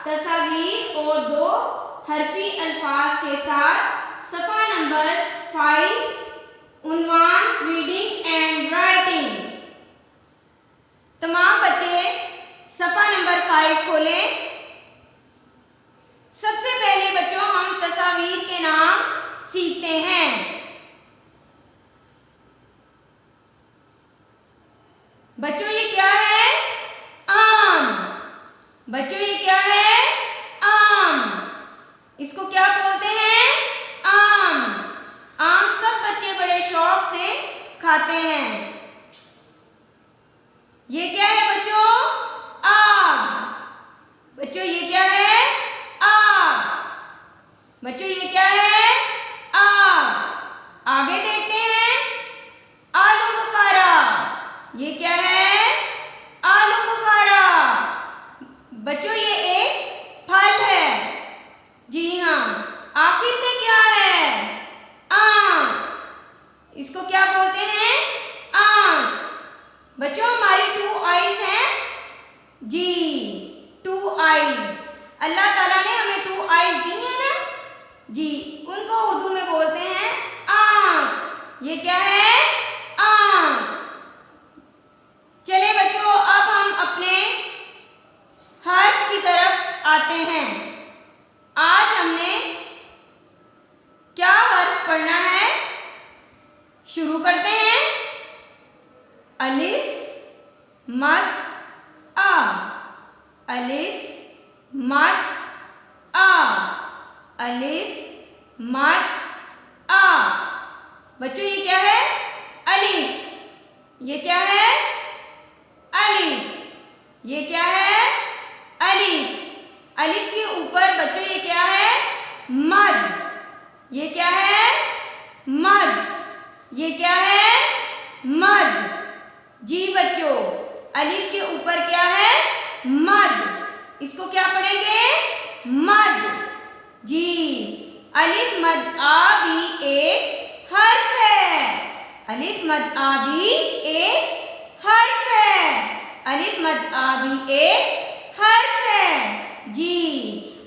तस्वीर और दो हरफी अल्फाज के साथ सफ़ा नंबर 5 उन्वान रीडिंग एंड राइटिंग। तमाम बच्चे सफ़ा नंबर 5 खोलें। सबसे पहले बच्चों हम तस्वीर के नाम सीखते हैं। बच्चों ये क्या है? आम। बच्चों ये क्या है? आम। इसको क्या बोलते हैं? आम। आम सब बच्चे बड़े शौक से खाते हैं। ये क्या है बच्चों? आग। बच्चों ये क्या है? आग। बच्चों ये क्या है? आग। आगे देखते हैं, आलू बुखारा। ये क्या है? आलू बुखारा। बच्चों ये एक फल है। जी हाँ। आखिर में क्या है? आँख। इसको क्या बोलते हैं? आँख। बच्चों हमारी 2 आईज हैं। जी 2 आईज। अल्लाह ताला ने हमें 2 आईज दी है ना जी, उनको उर्दू में बोलते हैं आँख। ये क्या है? आँख। चलिए बच्चों अब हम अपने हर्फ की तरफ आते हैं। आज हमने क्या हर्फ पढ़ना है? शुरू करते हैं। अलिफ मद आ। अलिफ मद आ। अलिफ मद आ। बच्चों ये क्या है? अलिफ। ये क्या है? अलिफ। ये क्या है? अलिफ। अलिफ के ऊपर बच्चों ये क्या है? मद। ये क्या है? मद। ये क्या है? मद। जी बच्चों अलिफ के ऊपर क्या है? मद। इसको क्या पढ़ेंगे? मद। जी अलिफ मद आ भी एक हर्फ है। अलिफ मद आ भी एक हर्फ है। अलिफ मद आ भी एक हर्फ है। जी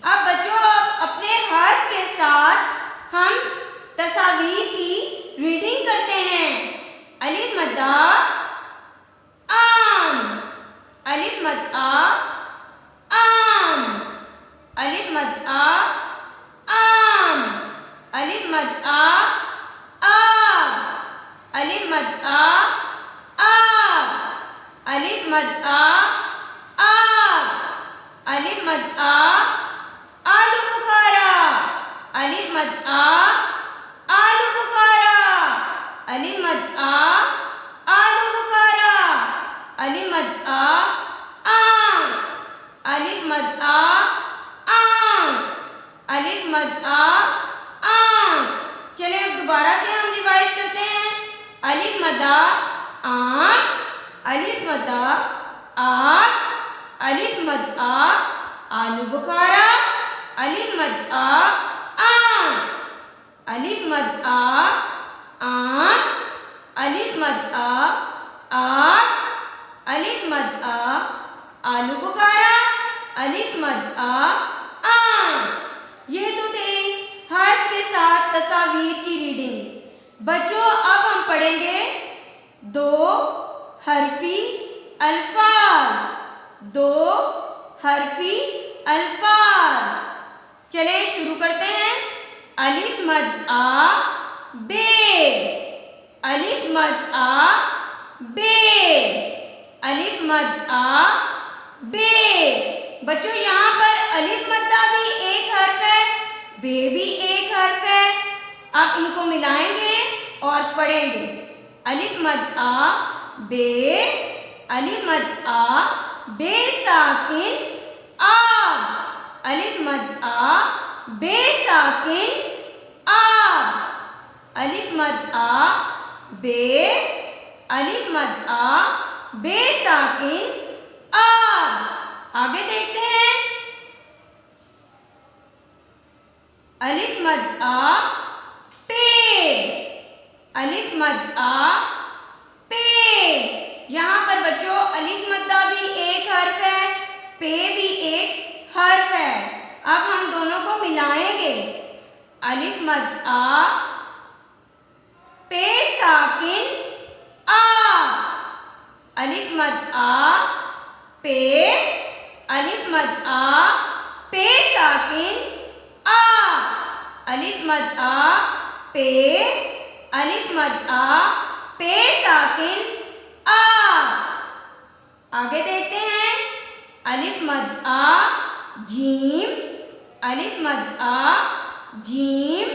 अब बच्चों अपने हर्फ के साथ हम तस्वीर की रीडिंग करते हैं। अलिफ मद आ आम। अलिफ मद आ आम। अलिफ मद आ आम। अलिफ मद आ आग। अलिफ मद आ आग। अलिफ मद आ आग। अलिफ मद आ आलू बुखारा। अलिफ मद आ आलू बुखारा। अलिफ मद आ आलू बुखारा। अलिफ मद आ आँख। अलिफ मद आ आँख। अलिफ मद आ आँख। चलिए अब दोबारा से हम रिवाइज करते हैं। अलिफ मद आ आम। अलिफ मद आ आग। अलिफ मद आ आलू बुखारा। अलिफ मद आ आँख। अलिफ मद आ आम। अलिफ मद आ आग। अलिफ मद आ आलू बुखारा। अलिफ मद आ आँख। ये तो थे हर्फ के साथ तस्वीर की रीडिंग। बच्चों अब हम पढ़ेंगे 2 हरफी अल्फाज। 2 हरफी अल्फाज। चलिए शुरू करते हैं। अलिफ मद आ बे। अलिफ मद आ बे। अलिफ मद आ बे। बच्चों यहाँ पर अलिफ मद्दा भी एक हर्फ है, बे भी एक हर्फ है। अब इनको मिलाएंगे और पढ़ेंगे। अलिफ मद आ बे। अलिफ मद आ बे साकिन आब। अलिफ मद आ बे साकिन आब। अलिफ मद आ बे। अलिफ मद आ बे साकिन आब। आगे देखते हैं। अलिफ मद आ पे। अलिफ मद आ पे। यहाँ पर बच्चों अलिफ मद्दा भी एक हर्फ है, पे भी एक हर्फ है। अलिफ मद आ, पे साकिन आ, अलिफ मद आ, पे, अलिफ मद आ, पे साकिन आ, अलिफ मद आ, पे, अलिफ मद आ, पे साकिन आ। आगे देखते हैं, अलिफ मद आ, जीम, अलिफ मद आ, जीम,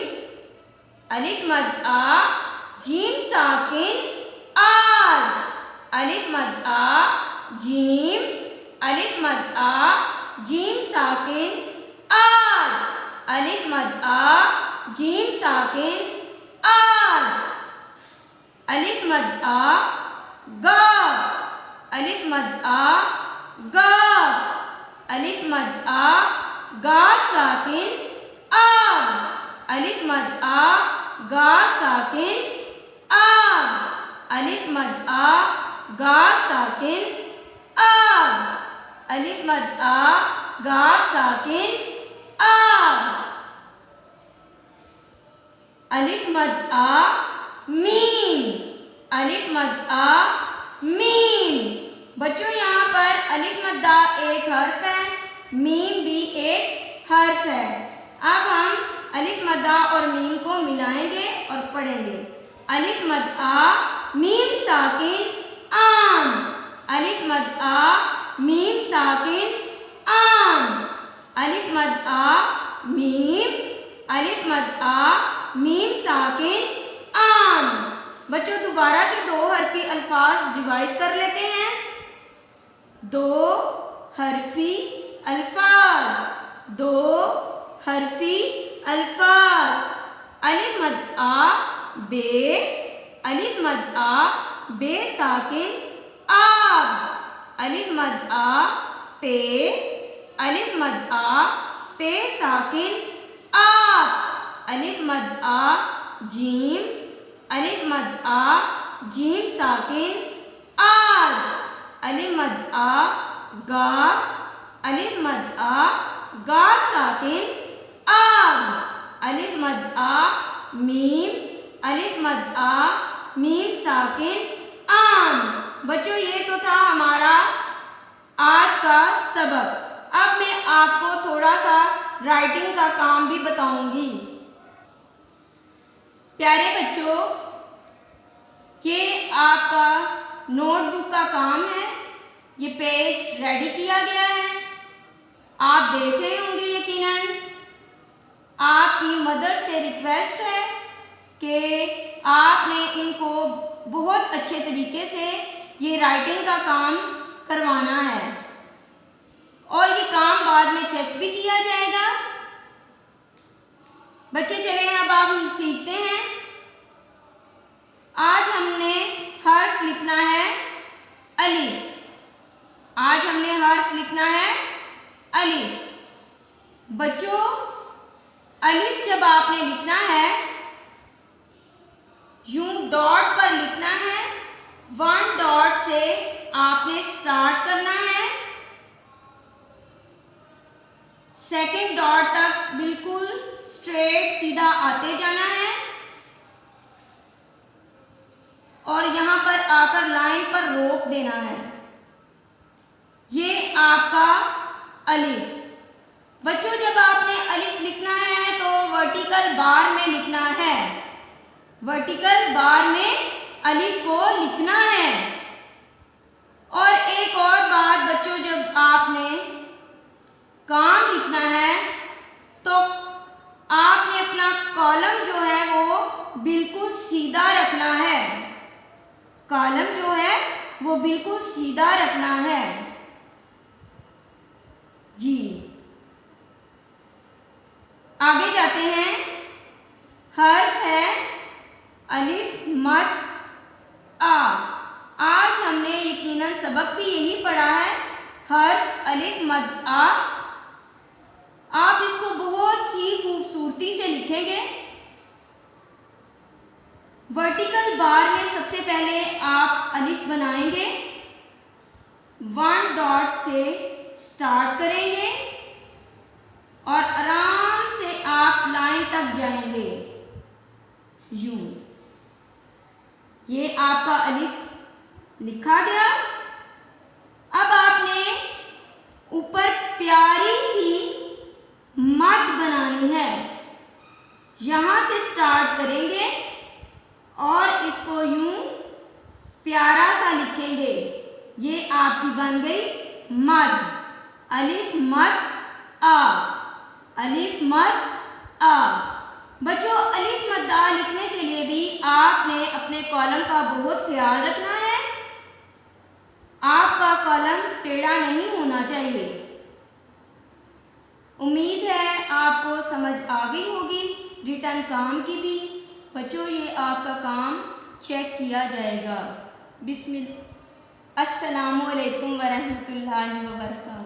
अलिफ मद आ, जीम साकिन आज, अलिफ मद आ, जीम, अलिफ मद आ, जीम साकिन आज, अलिफ मद आ, जीम साकिन आज। अलिफ मद आ, गाफ, अलिफ मद आ, गाफ, अलिफ मद आ, गा साकिन आग, अलिफ मद आ, गा साकिन आग, अलिफ मद आ, गा साकिन आग, अलिफ मद आ, गा साकिन आग। अलिफ मद आ, मीम, अलिफ मद आ, मीम। बच्चों यहाँ पर अलिफ मद आ एक हर्फ है, मीम भी एक हर्फ है। अब हम अलिफ मद आ और मीम को मिलाएंगे और पढ़ेंगे। अलिफ मद आ, मीम साकिन आम, अलिफ मद आ, मीम साकिन आम, अलिफ मद आ, मीम, अलिफ मद आ, मीम साकिन आम। बच्चों दोबारा से दो हरफी अल्फाज रिवाइज कर लेते हैं। दो हरफी अल्फाज, दो हरफी अल्फाज। अलिफ मद आ, बे, अलिफ मद आ, बे साकिन आब, अलिफ मद आ, पे, अलिफ मद आ, पे साकिन आप, अलिफ मद आ, जीम, अलिफ मद आ, जीम साकिन आज, अलिफ मद आ, गाफ, अलिफ मद आ, गाफ साकिन आग, अलिफ मद आ, मीम, अलिफ मद आ, मीम साकिन आम। बच्चों ये तो था हमारा आज का सबक। अब मैं आपको थोड़ा सा राइटिंग का काम भी बताऊंगी। प्यारे बच्चों, ये आपका नोटबुक का काम है। ये पेज रेडी किया गया है, आप देख रहे होंगे यकीनन। आपकी मदर से रिक्वेस्ट है कि आपने इनको बहुत अच्छे तरीके से ये राइटिंग का काम करवाना है और ये काम बाद में चेक भी किया जाएगा। बच्चे चलें अब आप सीखते हैं। आज हमने हर्फ लिखना है अलिफ। आज हमने हर्फ लिखना है अलिफ। बच्चों अलिफ जब आपने लिखना है यूं डॉट पर लिखना है, 1 डॉट से आपने स्टार्ट करना है, सेकंड डॉट तक बिल्कुल स्ट्रेट सीधा आते जाना है और यहाँ पर आकर लाइन पर रोक देना है। ये आपका अलिफ। बच्चों जब आपने अलिफ लिखना है तो वर्टिकल बार में लिखना है, वर्टिकल बार में अलिफ को लिखना है। और एक और बात बच्चों, जब आपने काम लिखना है तो आपने अपना कॉलम जो है वो बिल्कुल सीधा रखना है, कॉलम जो है वो बिल्कुल सीधा रखना है जी। आगे जाते हैं। हर्फ है अलिफ मद आ। आज हमने यकीनन सबक भी यही पढ़ा है, हर्फ अलिफ मद आ। आप इसको बहुत ही खूबसूरती से लिखेंगे। वर्टिकल बार में सबसे पहले आप अलिफ बनाएंगे, 1 डॉट से स्टार्ट करेंगे और आराम से आप लाइन तक जाएंगे। ये आपकी बन गई मद। अलिफ मद आ, अलिफ मद आ। बच्चों अलिफ मद आ लिखने के लिए भी आपने अपने कॉलम का बहुत ख्याल रखना है। आपका कॉलम टेढ़ा नहीं होना चाहिए। उम्मीद है आपको समझ आ गई होगी रिटर्न काम की भी। बच्चों ये आपका काम चेक किया जाएगा। अस्सलामु अलैकुम वरहमतुल्लाहि वबरकातुहू।